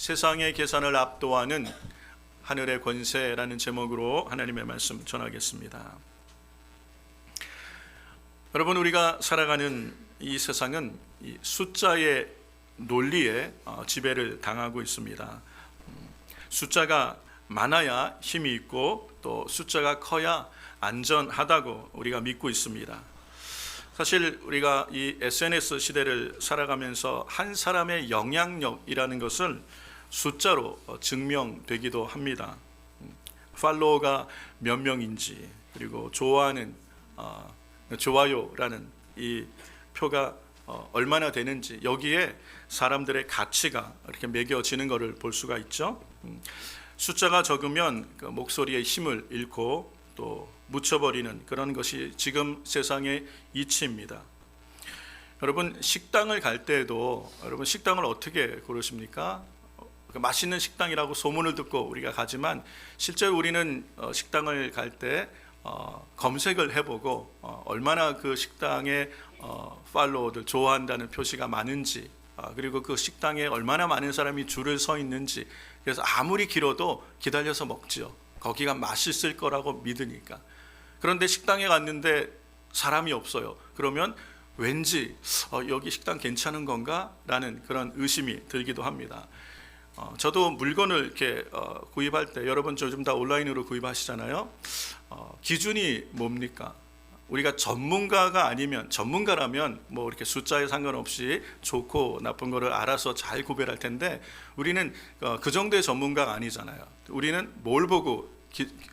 세상의 계산을 압도하는 하늘의 권세라는 제목으로 하나님의 말씀 전하겠습니다. 여러분, 우리가 살아가는 이 세상은 이 숫자의 논리에 지배를 당하고 있습니다. 숫자가 많아야 힘이 있고 또 숫자가 커야 안전하다고 우리가 믿고 있습니다. 사실 우리가 이 SNS 시대를 살아가면서 한 사람의 영향력이라는 것을 숫자로 증명되기도 합니다. 팔로워가 몇 명인지, 그리고 좋아하는 좋아요라는 이 표가 얼마나 되는지, 여기에 사람들의 가치가 이렇게 매겨지는 것을 볼 수가 있죠. 숫자가 적으면 그 목소리의 힘을 잃고 또 묻혀버리는 그런 것이 지금 세상의 이치입니다. 여러분, 식당을 갈 때에도 여러분 식당을 어떻게 고르십니까? 맛있는 식당이라고 소문을 듣고 우리가 가지만 실제로 우리는 식당을 갈 때 검색을 해보고 얼마나 그 식당의 팔로워들, 좋아한다는 표시가 많은지, 그리고 그 식당에 얼마나 많은 사람이 줄을 서 있는지, 그래서 아무리 길어도 기다려서 먹죠. 거기가 맛있을 거라고 믿으니까. 그런데 식당에 갔는데 사람이 없어요. 그러면 왠지 여기 식당 괜찮은 건가? 라는 그런 의심이 들기도 합니다. 저도 물건을 이렇게 구입할 때, 여러분 요즘 다 온라인으로 구입하시잖아요. 기준이 뭡니까? 우리가 전문가가 아니면, 전문가라면 뭐 이렇게 숫자에 상관없이 좋고 나쁜 거를 알아서 잘 구별할 텐데, 우리는 그 정도의 전문가가 아니잖아요. 우리는 뭘 보고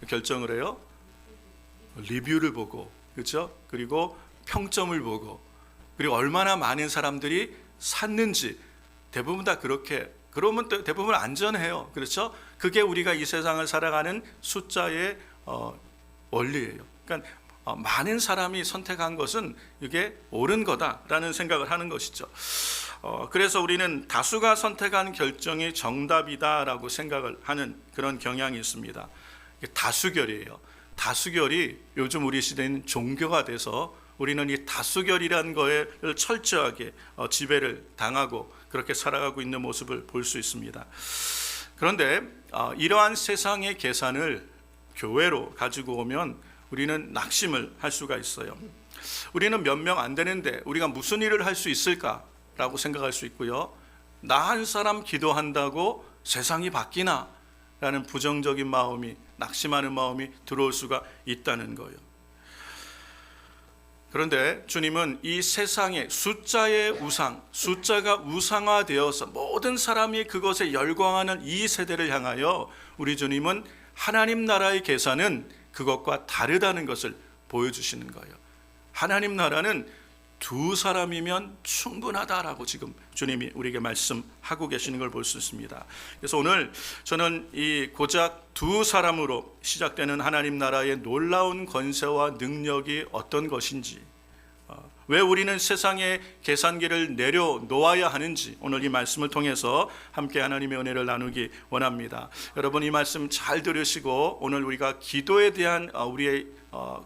결정을 해요? 리뷰를 보고, 그렇죠? 그리고 평점을 보고, 그리고 얼마나 많은 사람들이 샀는지, 대부분 다 그렇게, 그러면 대부분 안전해요. 그렇죠? 그게 우리가 이 세상을 살아가는 숫자의 원리예요. 그러니까 많은 사람이 선택한 것은 이게 옳은 거다라는 생각을 하는 것이죠. 그래서 우리는 다수가 선택한 결정이 정답이다라고 생각을 하는 그런 경향이 있습니다. 다수결이에요. 다수결이 요즘 우리 시대는 종교가 돼서 우리는 이 다수결이라는 거에 철저하게 지배를 당하고 그렇게 살아가고 있는 모습을 볼 수 있습니다. 그런데 이러한 세상의 계산을 교회로 가지고 오면 우리는 낙심을 할 수가 있어요. 우리는 몇 명 안 되는데 우리가 무슨 일을 할 수 있을까라고 생각할 수 있고요. 나 한 사람 기도한다고 세상이 바뀌나? 라는 부정적인 마음이, 낙심하는 마음이 들어올 수가 있다는 거예요. 그런데 주님은 이 세상의 숫자의 우상, 숫자가 우상화되어서 모든 사람이 그것에 열광하는 이 세대를 향하여 우리 주님은 하나님 나라의 계산은 그것과 다르다는 것을 보여주시는 거예요. 하나님 나라는 두 사람이면 충분하다라고 지금 주님이 우리에게 말씀하고 계시는 걸 볼 수 있습니다. 그래서 오늘 저는 이 고작 두 사람으로 시작되는 하나님 나라의 놀라운 권세와 능력이 어떤 것인지, 왜 우리는 세상의 계산기를 내려놓아야 하는지 오늘 이 말씀을 통해서 함께 하나님의 은혜를 나누기 원합니다. 여러분, 이 말씀 잘 들으시고 오늘 우리가 기도에 대한 우리의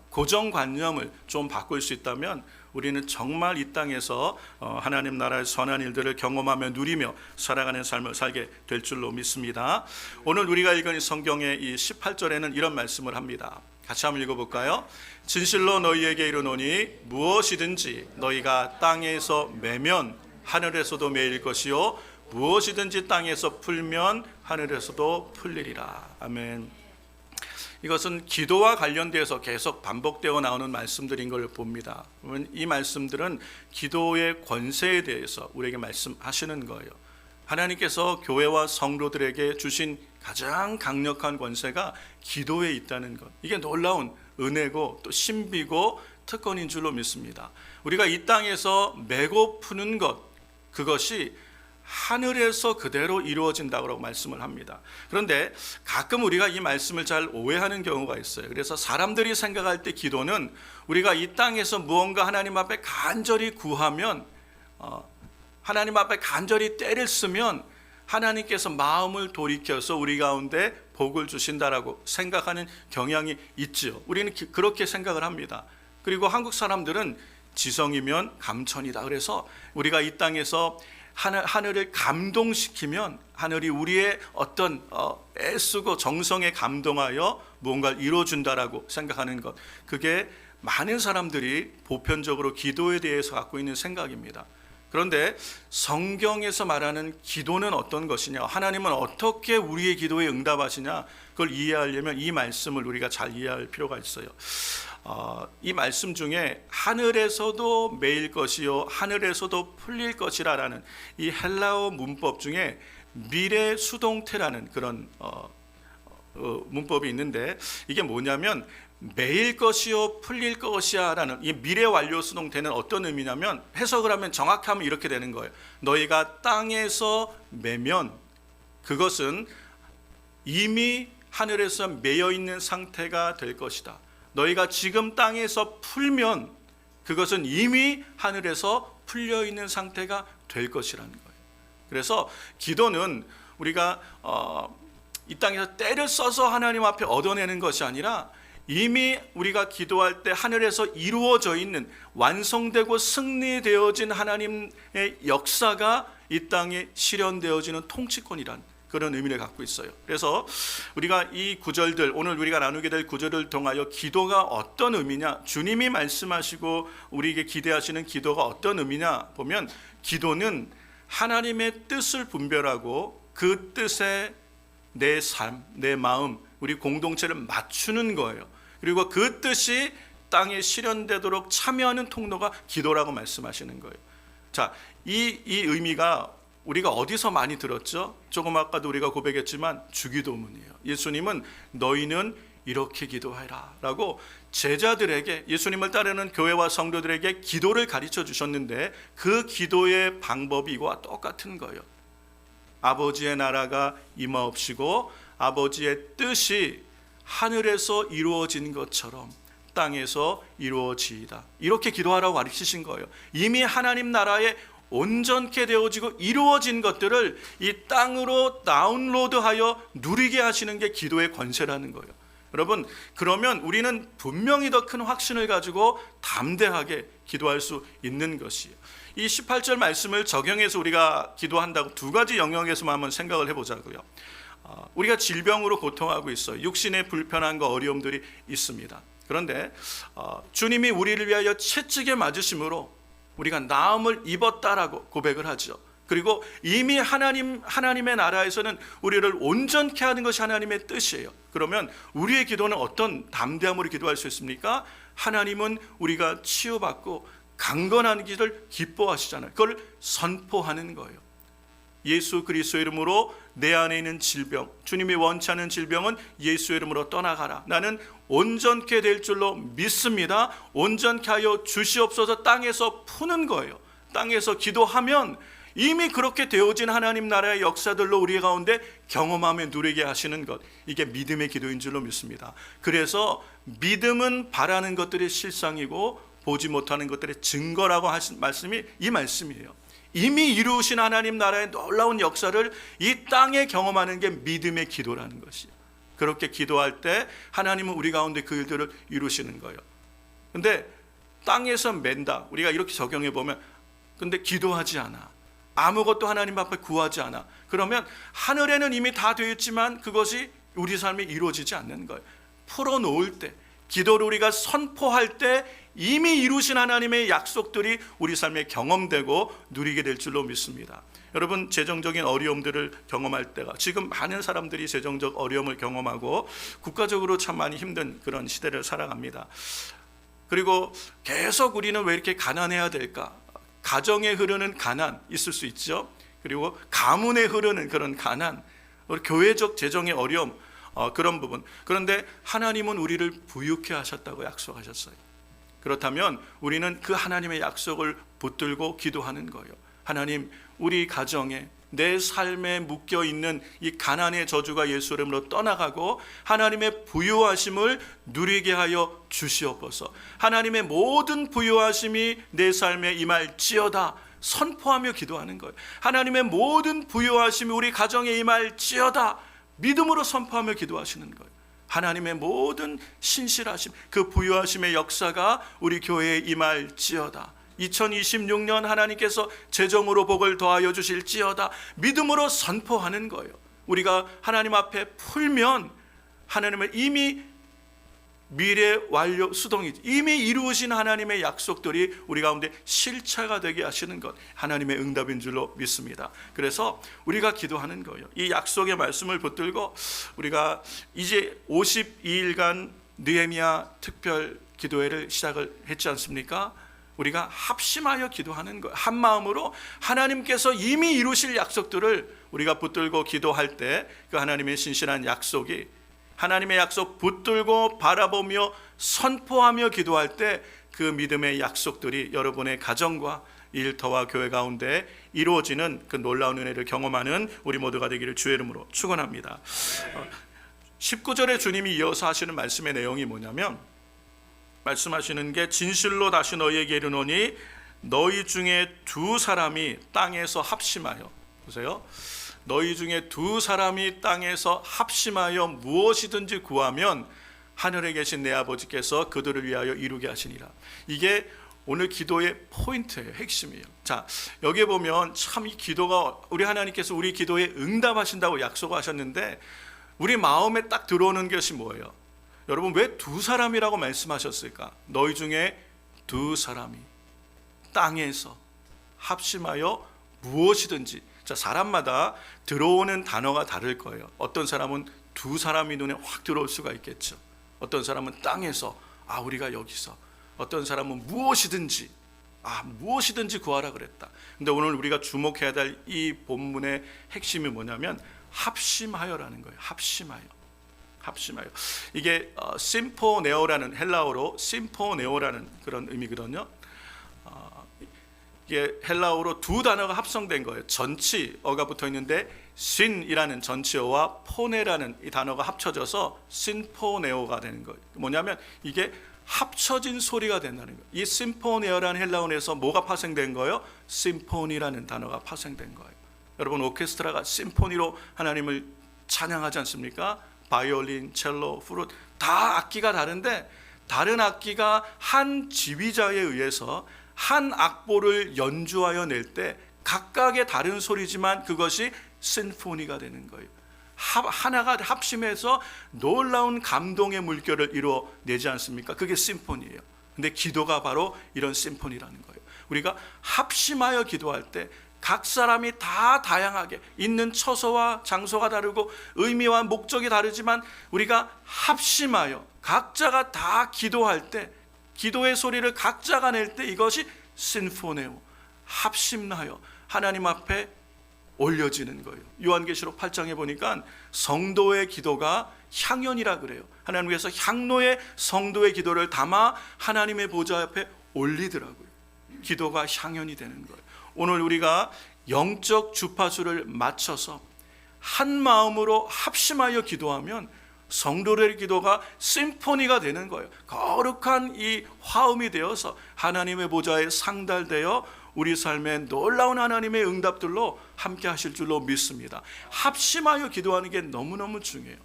고정관념을 좀 바꿀 수 있다면 우리는 정말 이 땅에서 하나님 나라의 선한 일들을 경험하며 누리며 살아가는 삶을 살게 될 줄로 믿습니다. 오늘 우리가 읽은 이 성경의 이 18절에는 이런 말씀을 합니다. 같이 한번 읽어볼까요? 진실로 너희에게 이르노니 무엇이든지 너희가 땅에서 매면 하늘에서도 매일 것이요 무엇이든지 땅에서 풀면 하늘에서도 풀리리라. 아멘. 이것은 기도와 관련돼서 계속 반복되어 나오는 말씀들인 걸 봅니다. 이 말씀들은 기도의 권세에 대해서 우리에게 말씀하시는 거예요. 하나님께서 교회와 성도들에게 주신 가장 강력한 권세가 기도에 있다는 것, 이게 놀라운 은혜고 또 신비고 특권인 줄로 믿습니다. 우리가 이 땅에서 메고 푸는 것, 그것이 하늘에서 그대로 이루어진다고 말씀을 합니다. 그런데 가끔 우리가 이 말씀을 잘 오해하는 경우가 있어요. 그래서 사람들이 생각할 때 기도는 우리가 이 땅에서 무언가 하나님 앞에 간절히 구하면, 하나님 앞에 간절히 때를 쓰면 하나님께서 마음을 돌이켜서 우리 가운데 복을 주신다라고 생각하는 경향이 있죠. 우리는 그렇게 생각을 합니다. 그리고 한국 사람들은 지성이면 감천이다. 그래서 우리가 이 땅에서 하늘을 감동시키면 하늘이 우리의 어떤 애쓰고 정성에 감동하여 무언가를 이루어준다라고 생각하는 것, 그게 많은 사람들이 보편적으로 기도에 대해서 갖고 있는 생각입니다. 그런데 성경에서 말하는 기도는 어떤 것이냐, 하나님은 어떻게 우리의 기도에 응답하시냐, 그걸 이해하려면 이 말씀을 우리가 잘 이해할 필요가 있어요. 이 말씀 중에 하늘에서도 매일 것이요 하늘에서도 풀릴 것이라라는 이 헬라어 문법 중에 미래 수동태라는 그런 문법이 있는데, 이게 뭐냐면 매일 것이요 풀릴 것이야 라는 이 미래 완료 수동태는 어떤 의미냐면, 해석을 하면 정확하면 이렇게 되는 거예요. 너희가 땅에서 매면 그것은 이미 하늘에서 매여 있는 상태가 될 것이다. 너희가 지금 땅에서 풀면 그것은 이미 하늘에서 풀려 있는 상태가 될 것이라는 거예요. 그래서 기도는 우리가 이 땅에서 때를 써서 하나님 앞에 얻어내는 것이 아니라 이미 우리가 기도할 때 하늘에서 이루어져 있는, 완성되고 승리되어진 하나님의 역사가 이 땅에 실현되어지는 통치권이란 그런 의미를 갖고 있어요. 그래서 우리가 이 구절들, 오늘 우리가 나누게 될 구절을 통하여 기도가 어떤 의미냐, 주님이 말씀하시고 우리에게 기대하시는 기도가 어떤 의미냐 보면, 기도는 하나님의 뜻을 분별하고 그 뜻에 내 삶, 내 마음, 우리 공동체를 맞추는 거예요. 그리고 그 뜻이 땅에 실현되도록 참여하는 통로가 기도라고 말씀하시는 거예요. 자, 이 의미가 우리가 어디서 많이 들었죠? 조금 아까도 우리가 고백했지만 주기도문이에요. 예수님은 너희는 이렇게 기도해라 라고 제자들에게, 예수님을 따르는 교회와 성도들에게 기도를 가르쳐 주셨는데, 그 기도의 방법이 이거와 똑같은 거예요. 아버지의 나라가 임하옵시고 아버지의 뜻이 하늘에서 이루어진 것처럼 땅에서 이루어지이다. 이렇게 기도하라고 가르치신 거예요. 이미 하나님 나라에 온전케 되어지고 이루어진 것들을 이 땅으로 다운로드하여 누리게 하시는 게 기도의 권세라는 거예요. 여러분, 그러면 우리는 분명히 더 큰 확신을 가지고 담대하게 기도할 수 있는 것이에요. 이 18절 말씀을 적용해서 우리가 기도한다고 두 가지 영역에서만 한번 생각을 해보자고요. 우리가 질병으로 고통하고 있어요. 육신의 불편함과 어려움들이 있습니다. 그런데 주님이 우리를 위하여 채찍에 맞으심으로 우리가 나음을 입었다라고 고백을 하죠. 그리고 이미 하나님의 나라에서는 우리를 온전케 하는 것이 하나님의 뜻이에요. 그러면 우리의 기도는 어떤 담대함으로 기도할 수 있습니까? 하나님은 우리가 치유받고 강건한 길을 기뻐하시잖아요. 그걸 선포하는 거예요. 예수 그리스도의 이름으로 내 안에 있는 질병, 주님이 원치 않는 질병은 예수의 이름으로 떠나가라. 나는 온전케 될 줄로 믿습니다. 온전케 하여 주시옵소서. 땅에서 푸는 거예요. 땅에서 기도하면 이미 그렇게 되어진 하나님 나라의 역사들로 우리 가운데 경험하며 누리게 하시는 것, 이게 믿음의 기도인 줄로 믿습니다. 그래서 믿음은 바라는 것들의 실상이고 보지 못하는 것들의 증거라고 하신 말씀이 이 말씀이에요. 이미 이루신 하나님 나라의 놀라운 역사를 이 땅에 경험하는 게 믿음의 기도라는 것이에요. 그렇게 기도할 때 하나님은 우리 가운데 그 일들을 이루시는 거예요. 근데 땅에서 맨다, 우리가 이렇게 적용해 보면, 근데 기도하지 않아, 아무것도 하나님 앞에 구하지 않아, 그러면 하늘에는 이미 다 되어 있지만 그것이 우리 삶에 이루어지지 않는 거예요. 풀어놓을 때, 기도를 우리가 선포할 때 이미 이루신 하나님의 약속들이 우리 삶에 경험되고 누리게 될 줄로 믿습니다. 여러분, 재정적인 어려움들을 경험할 때가, 지금 많은 사람들이 재정적 어려움을 경험하고 국가적으로 참 많이 힘든 그런 시대를 살아갑니다. 그리고 계속 우리는 왜 이렇게 가난해야 될까? 가정에 흐르는 가난 있을 수 있죠. 그리고 가문에 흐르는 그런 가난, 교회적 재정의 어려움, 그런 부분. 그런데 하나님은 우리를 부유케 하셨다고 약속하셨어요. 그렇다면 우리는 그 하나님의 약속을 붙들고 기도하는 거예요. 하나님, 우리 가정에, 내 삶에 묶여있는 이 가난의 저주가 예수 이름으로 떠나가고 하나님의 부유하심을 누리게 하여 주시옵소서. 하나님의 모든 부유하심이 내 삶에 임할지어다 선포하며 기도하는 거예요. 하나님의 모든 부유하심이 우리 가정에 임할지어다 믿음으로 선포하며 기도하시는 거예요. 하나님의 모든 신실하심, 그 부유하심의 역사가 우리 교회에 임할지어다. 2026년 하나님께서 재정으로 복을 더하여 주실지어다 믿음으로 선포하는 거예요. 우리가 하나님 앞에 풀면 하나님은 이미 미래 완료 수동이 이미 이루어진 하나님의 약속들이 우리 가운데 실체가 되게 하시는 것, 하나님의 응답인 줄로 믿습니다. 그래서 우리가 기도하는 거예요. 이 약속의 말씀을 붙들고 우리가 이제 52일간 느헤미야 특별 기도회를 시작을 했지 않습니까? 우리가 합심하여 기도하는 거예요. 한 마음으로 하나님께서 이미 이루실 약속들을 우리가 붙들고 기도할 때 그 하나님의 신실한 약속이, 하나님의 약속 붙들고 바라보며 선포하며 기도할 때 그 믿음의 약속들이 여러분의 가정과 일터와 교회 가운데 이루어지는 그 놀라운 은혜를 경험하는 우리 모두가 되기를 주의 이름으로 축원합니다. 19절에 주님이 이어서 하시는 말씀의 내용이 뭐냐면, 말씀하시는 게 진실로 다시 너희에게 이르노니 너희 중에 두 사람이 땅에서 합심하여, 보세요, 너희 중에 두 사람이 땅에서 합심하여 무엇이든지 구하면 하늘에 계신 내 아버지께서 그들을 위하여 이루게 하시니라. 이게 오늘 기도의 포인트예요. 핵심이에요. 자, 여기에 보면 참 이 기도가, 우리 하나님께서 우리 기도에 응답하신다고 약속하셨는데 우리 마음에 딱 들어오는 것이 뭐예요? 여러분, 왜 두 사람이라고 말씀하셨을까? 너희 중에 두 사람이 땅에서 합심하여 무엇이든지. 자, 사람마다 들어오는 단어가 다를 거예요. 어떤 사람은 두 사람이 눈에 확 들어올 수가 있겠죠. 어떤 사람은 땅에서, 우리가 여기서. 어떤 사람은 무엇이든지, 무엇이든지 구하라 그랬다. 근데 오늘 우리가 주목해야 될 이 본문의 핵심이 뭐냐면 합심하여라는 거예요. 합심하여. 이게 심포네오라는, 헬라어로 심포네오라는 그런 의미거든요. 이게 헬라어로 두 단어가 합성된 거예요. 전치어가 붙어 있는데 신이라는 전치어와 포네라는 이 단어가 합쳐져서 심포네오가 되는 거예요. 뭐냐면 이게 합쳐진 소리가 된다는 거예요. 이 심포네어라는 헬라어에서 뭐가 파생된 거예요? 심포니라는 단어가 파생된 거예요. 여러분, 오케스트라가 심포니로 하나님을 찬양하지 않습니까? 바이올린, 첼로, 플룻 다 악기가 다른데 다른 악기가 한 지휘자에 의해서 한 악보를 연주하여 낼 때 각각의 다른 소리지만 그것이 심포니가 되는 거예요. 하나가 합심해서 놀라운 감동의 물결을 이루어내지 않습니까? 그게 심포니예요. 근데 기도가 바로 이런 심포니라는 거예요. 우리가 합심하여 기도할 때 각 사람이 다 다양하게 있는 처소와 장소가 다르고 의미와 목적이 다르지만 우리가 합심하여 각자가 다 기도할 때, 기도의 소리를 각자가 낼 때 이것이 심포네오, 합심하여 하나님 앞에 올려지는 거예요. 요한계시록 8장에 보니까 성도의 기도가 향연이라 그래요. 하나님께서 향로의 성도의 기도를 담아 하나님의 보좌 앞에 올리더라고요. 기도가 향연이 되는 거예요. 오늘 우리가 영적 주파수를 맞춰서 한 마음으로 합심하여 기도하면 성도의 기도가 심포니가 되는 거예요. 거룩한 이 화음이 되어서 하나님의 보좌에 상달되어 우리 삶에 놀라운 하나님의 응답들로 함께 하실 줄로 믿습니다. 합심하여 기도하는 게 너무너무 중요해요.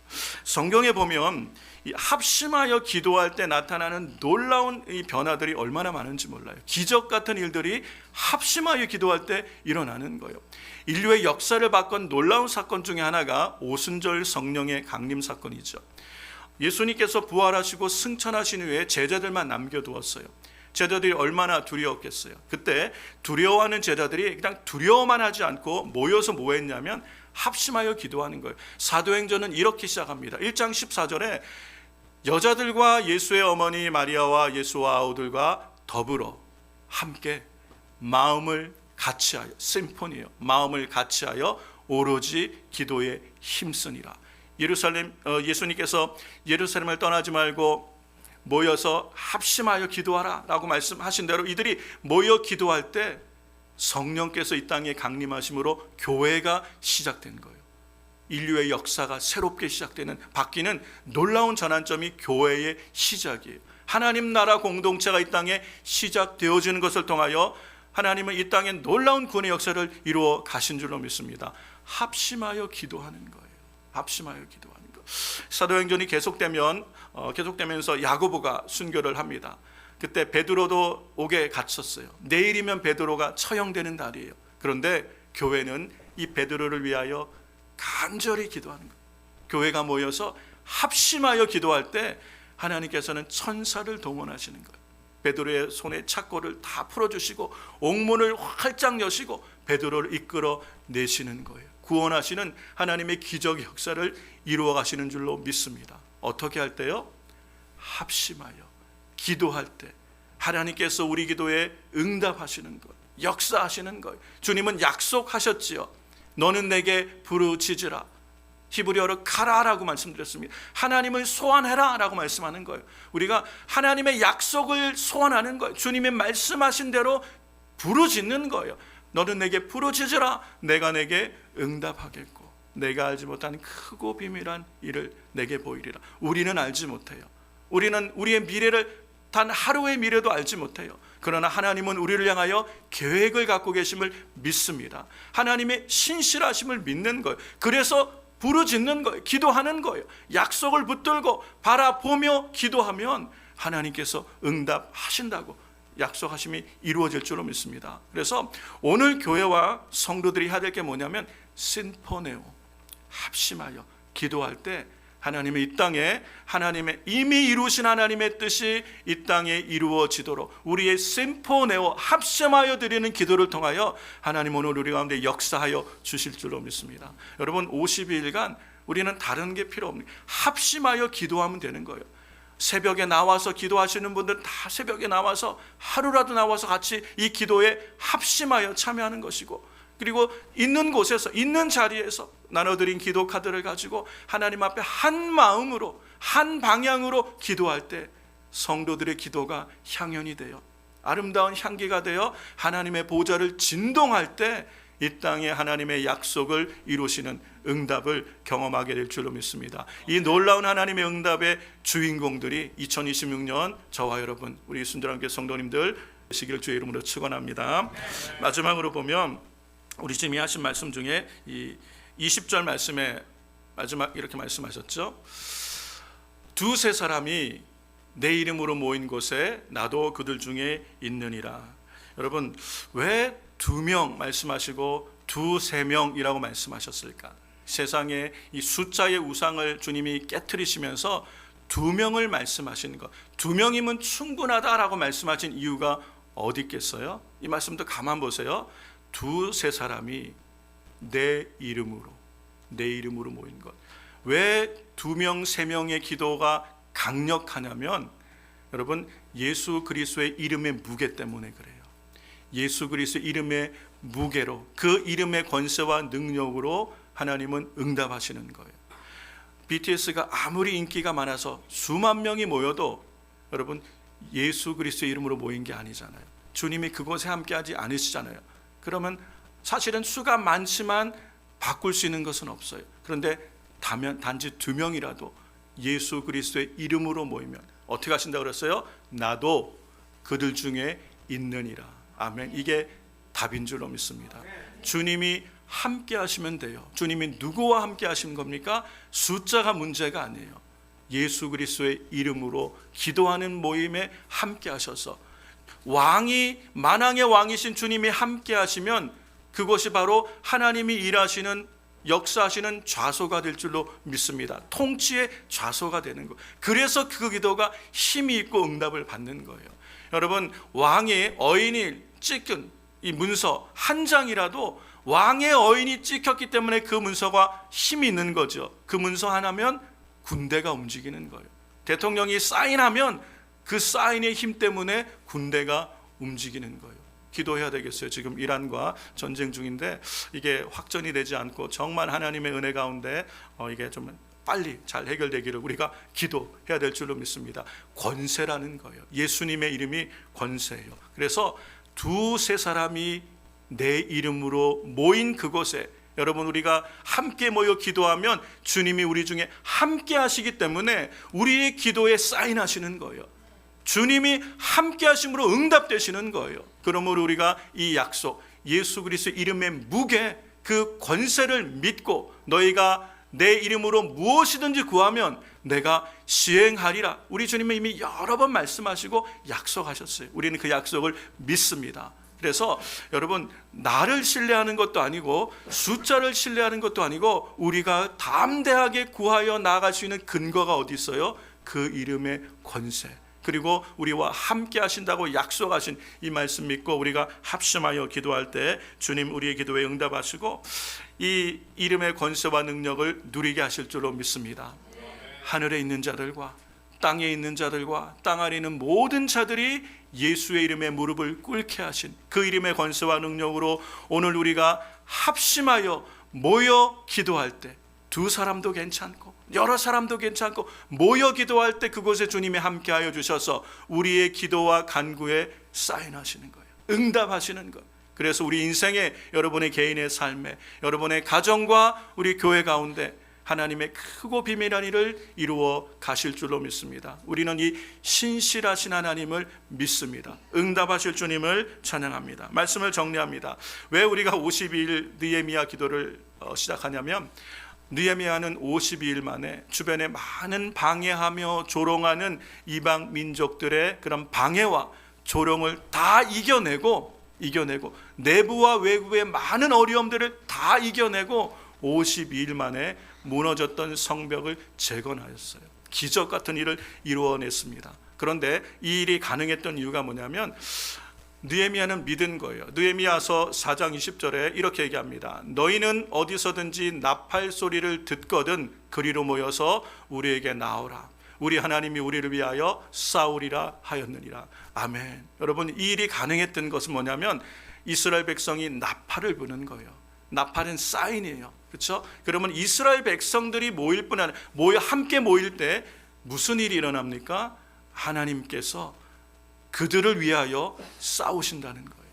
성경에 보면 이 합심하여 기도할 때 나타나는 놀라운 이 변화들이 얼마나 많은지 몰라요. 기적 같은 일들이 합심하여 기도할 때 일어나는 거예요. 인류의 역사를 바꾼 놀라운 사건 중에 하나가 오순절 성령의 강림 사건이죠. 예수님께서 부활하시고 승천하신 후에 제자들만 남겨두었어요. 제자들이 얼마나 두려웠겠어요. 그때 두려워하는 제자들이 그냥 두려워만 하지 않고 모여서 뭐 했냐면 합심하여 기도하는 거예요. 사도행전은 이렇게 시작합니다. 1장 14절에 여자들과 예수의 어머니 마리아와 예수와 아우들과 더불어 함께 마음을 같이하여, 심포니요, 마음을 같이하여 오로지 기도에 힘쓰니라. 예수님께서 예루살렘을 떠나지 말고 모여서 합심하여 기도하라 라고 말씀하신 대로 이들이 모여 기도할 때 성령께서 이 땅에 강림하심으로 교회가 시작된 거예요. 인류의 역사가 새롭게 시작되는, 바뀌는 놀라운 전환점이 교회의 시작이에요. 하나님 나라 공동체가 이 땅에 시작되어지는 것을 통하여 하나님은 이 땅에 놀라운 구원의 역사를 이루어 가신 줄로 믿습니다. 합심하여 기도하는 거예요. 합심하여 기도하는 거. 사도행전이 계속되면서 야고보가 순교를 합니다. 그때 베드로도 옥에 갇혔어요. 내일이면 베드로가 처형되는 날이에요. 그런데 교회는 이 베드로를 위하여 간절히 기도하는 거예요. 교회가 모여서 합심하여 기도할 때 하나님께서는 천사를 동원하시는 거예요. 베드로의 손에 착고를 다 풀어주시고 옥문을 활짝 여시고 베드로를 이끌어 내시는 거예요. 구원하시는 하나님의 기적의 역사를 이루어 가시는 줄로 믿습니다. 어떻게 할 때요? 합심하여 기도할 때 하나님께서 우리 기도에 응답하시는 것, 역사하시는 것. 주님은 약속하셨지요. 너는 내게 부르짖으라. 히브리어로 카라라고 말씀드렸습니다. 하나님을 소환해라 라고 말씀하는 거예요. 우리가 하나님의 약속을 소환하는 거예요. 주님의 말씀하신 대로 부르짖는 거예요. 너는 내게 부르짖으라. 내가 내게 응답하겠고 내가 알지 못한 크고 비밀한 일을 내게 보이리라. 우리는 알지 못해요. 우리는 우리의 미래를 단 하루의 미래도 알지 못해요. 그러나 하나님은 우리를 향하여 계획을 갖고 계심을 믿습니다. 하나님의 신실하심을 믿는 거예요. 그래서 부르짖는 거예요. 기도하는 거예요. 약속을 붙들고 바라보며 기도하면 하나님께서 응답하신다고 약속하심이 이루어질 줄로 믿습니다. 그래서 오늘 교회와 성도들이 해야 될 게 뭐냐면 신포네오, 합심하여 기도할 때 하나님의 이 땅에 하나님의 이미 이루신 하나님의 뜻이 이 땅에 이루어지도록 우리의 심포네오 합심하여 드리는 기도를 통하여 하나님 오늘 우리 가운데 역사하여 주실 줄로 믿습니다. 여러분 52일간 우리는 다른 게 필요 없는 합심하여 기도하면 되는 거예요. 새벽에 나와서 기도하시는 분들 다 새벽에 나와서 하루라도 나와서 같이 이 기도에 합심하여 참여하는 것이고, 그리고 있는 곳에서 있는 자리에서 나눠드린 기도 카드를 가지고 하나님 앞에 한 마음으로 한 방향으로 기도할 때 성도들의 기도가 향연이 되어 아름다운 향기가 되어 하나님의 보좌를 진동할 때 이 땅에 하나님의 약속을 이루시는 응답을 경험하게 될 줄로 믿습니다. 이 놀라운 하나님의 응답의 주인공들이 2026년 저와 여러분 우리 순전한교회 성도님들 되시기를 주의 이름으로 축원합니다. 마지막으로 보면 우리 주님이 하신 말씀 중에 이 20절 말씀에 마지막 이렇게 말씀하셨죠. 두세 사람이 내 이름으로 모인 곳에 나도 그들 중에 있느니라. 여러분 왜 2명 말씀하시고 2-3명이라고 말씀하셨을까? 세상에 이 숫자의 우상을 주님이 깨트리시면서 2명을 말씀하신 것, 2명이면 충분하다라고 말씀하신 이유가 어디 있겠어요? 이 말씀도 가만 보세요. 2-3 사람이 내 이름으로 모인 것. 왜 2명, 3명의 기도가 강력하냐면 여러분 예수 그리스도의 이름의 무게 때문에 그래요. 예수 그리스도의 이름의 무게로 그 이름의 권세와 능력으로 하나님은 응답하시는 거예요. BTS가 아무리 인기가 많아서 수만 명이 모여도 여러분 예수 그리스도의 이름으로 모인 게 아니잖아요. 주님이 그곳에 함께하지 않으시잖아요. 그러면 사실은 수가 많지만 바꿀 수 있는 것은 없어요. 그런데 단지 2명이라도 예수 그리스도의 이름으로 모이면 어떻게 하신다고 그랬어요? 나도 그들 중에 있느니라. 아멘. 이게 답인 줄로 믿습니다. 주님이 함께 하시면 돼요. 주님이 누구와 함께 하시는 겁니까? 숫자가 문제가 아니에요. 예수 그리스도의 이름으로 기도하는 모임에 함께 하셔서 만왕의 왕이신 주님이 함께 하시면 그것이 바로 하나님이 일하시는 역사하시는 좌소가 될 줄로 믿습니다. 통치의 좌소가 되는 거. 그래서 그 기도가 힘이 있고 응답을 받는 거예요. 여러분 왕의 어인이 찍힌 이 문서 한 장이라도 왕의 어인이 찍혔기 때문에 그 문서가 힘이 있는 거죠. 그 문서 하나면 군대가 움직이는 거예요. 대통령이 사인하면 그 사인의 힘 때문에 군대가 움직이는 거예요. 기도해야 되겠어요. 지금 이란과 전쟁 중인데 이게 확전이 되지 않고 정말 하나님의 은혜 가운데 이게 좀 빨리 잘 해결되기를 우리가 기도해야 될 줄로 믿습니다. 권세라는 거예요. 예수님의 이름이 권세예요. 그래서 2-3 사람이 내 이름으로 모인 그곳에 여러분 우리가 함께 모여 기도하면 주님이 우리 중에 함께 하시기 때문에 우리의 기도에 사인하시는 거예요. 주님이 함께 하심으로 응답되시는 거예요. 그러므로 우리가 이 약속 예수 그리스도 이름의 무게 그 권세를 믿고 너희가 내 이름으로 무엇이든지 구하면 내가 시행하리라. 우리 주님은 이미 여러 번 말씀하시고 약속하셨어요. 우리는 그 약속을 믿습니다. 그래서 여러분, 나를 신뢰하는 것도 아니고 숫자를 신뢰하는 것도 아니고 우리가 담대하게 구하여 나아갈 수 있는 근거가 어디 있어요? 그 이름의 권세, 그리고 우리와 함께 하신다고 약속하신 이 말씀 믿고 우리가 합심하여 기도할 때 주님 우리의 기도에 응답하시고 이 이름의 권세와 능력을 누리게 하실 줄로 믿습니다. 하늘에 있는 자들과 땅에 있는 자들과 땅 아래 있는 모든 자들이 예수의 이름에 무릎을 꿇게 하신 그 이름의 권세와 능력으로 오늘 우리가 합심하여 모여 기도할 때 두 사람도 괜찮고 여러 사람도 괜찮고 모여 기도할 때 그곳에 주님이 함께하여 주셔서 우리의 기도와 간구에 사인하시는 거예요. 응답하시는 것. 그래서 우리 인생에, 여러분의 개인의 삶에, 여러분의 가정과 우리 교회 가운데 하나님의 크고 비밀한 일을 이루어 가실 줄로 믿습니다. 우리는 이 신실하신 하나님을 믿습니다. 응답하실 주님을 찬양합니다. 말씀을 정리합니다. 왜 우리가 52일 느헤미야 기도를 시작하냐면, 느헤미야는 52일 만에 주변에 많은 방해하며 조롱하는 이방 민족들의 그런 방해와 조롱을 다 이겨내고 내부와 외부의 많은 어려움들을 다 이겨내고 52일 만에 무너졌던 성벽을 재건하였어요. 기적 같은 일을 이루어냈습니다. 그런데 이 일이 가능했던 이유가 뭐냐면 느헤미야는 믿은 거예요. 느헤미야서 4장 20절에 이렇게 얘기합니다. 너희는 어디서든지 나팔 소리를 듣거든 그리로 모여서 우리에게 나오라. 우리 하나님이 우리를 위하여 싸우리라 하였느니라. 아멘. 여러분, 이 일이 가능했던 것은 뭐냐면 이스라엘 백성이 나팔을 부는 거예요. 나팔은 사인이에요. 그렇죠? 그러면 이스라엘 백성들이 모일 뿐 아니라 함께 모일 때 무슨 일이 일어납니까? 하나님께서 그들을 위하여 싸우신다는 거예요.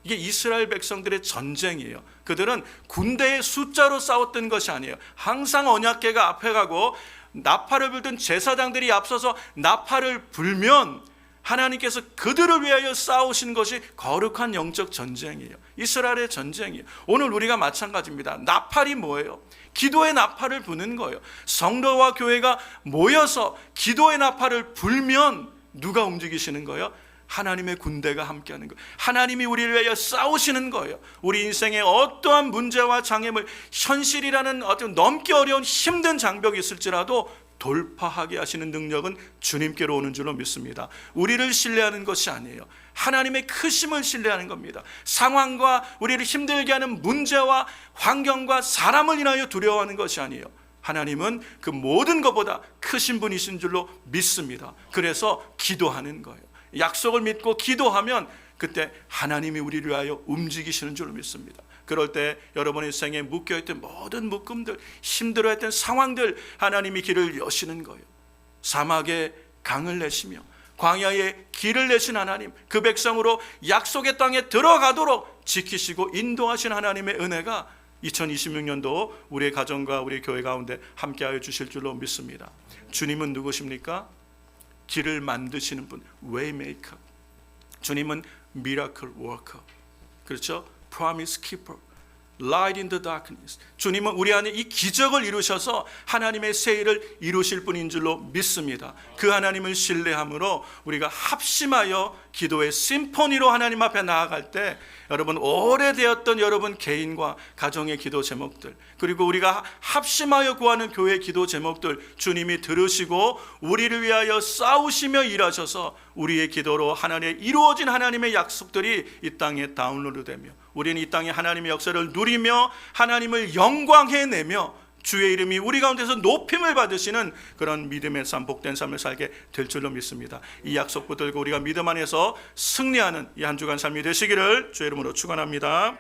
이게 이스라엘 백성들의 전쟁이에요. 그들은 군대의 숫자로 싸웠던 것이 아니에요. 항상 언약궤가 앞에 가고 나팔을 불던 제사장들이 앞서서 나팔을 불면 하나님께서 그들을 위하여 싸우신 것이 거룩한 영적 전쟁이에요. 이스라엘의 전쟁이에요. 오늘 우리가 마찬가지입니다. 나팔이 뭐예요? 기도의 나팔을 부는 거예요. 성도와 교회가 모여서 기도의 나팔을 불면 누가 움직이시는 거예요? 하나님의 군대가 함께하는 거예요. 하나님이 우리를 위하여 싸우시는 거예요. 우리 인생에 어떠한 문제와 장애물, 현실이라는 어떤 넘기 어려운 힘든 장벽이 있을지라도 돌파하게 하시는 능력은 주님께로 오는 줄로 믿습니다. 우리를 신뢰하는 것이 아니에요. 하나님의 크심을 신뢰하는 겁니다. 상황과 우리를 힘들게 하는 문제와 환경과 사람을 인하여 두려워하는 것이 아니에요. 하나님은 그 모든 것보다 크신 분이신 줄로 믿습니다. 그래서 기도하는 거예요. 약속을 믿고 기도하면 그때 하나님이 우리를 위하여 움직이시는 줄로 믿습니다. 그럴 때 여러분의 생에 묶여있던 모든 묶음들, 힘들어했던 상황들 하나님이 길을 여시는 거예요. 사막에 강을 내시며 광야에 길을 내신 하나님, 그 백성으로 약속의 땅에 들어가도록 지키시고 인도하신 하나님의 은혜가 2026년도 우리의 가정과 우리 교회 가운데 함께하여 주실 줄로 믿습니다. 주님은 누구십니까? 길을 만드시는 분, Waymaker. 주님은 Miracle Worker. 그렇죠? Promise Keeper, Light in the Darkness. 주님은 우리 안에 이 기적을 이루셔서 하나님의 새 일을 이루실 분인 줄로 믿습니다. 그 하나님을 신뢰함으로 우리가 합심하여 기도의 심포니로 하나님 앞에 나아갈 때 여러분, 오래되었던 여러분 개인과 가정의 기도 제목들, 그리고 우리가 합심하여 구하는 교회 기도 제목들 주님이 들으시고 우리를 위하여 싸우시며 일하셔서 우리의 기도로 하나님의 이루어진 하나님의 약속들이 이 땅에 다운로드되며 우리는 이 땅에 하나님의 역사를 누리며 하나님을 영광해내며 주의 이름이 우리 가운데서 높임을 받으시는 그런 믿음의 삶, 복된 삶을 살게 될 줄로 믿습니다. 이 약속 붙들고 우리가 믿음 안에서 승리하는 이 한 주간 삶이 되시기를 주의 이름으로 축원합니다.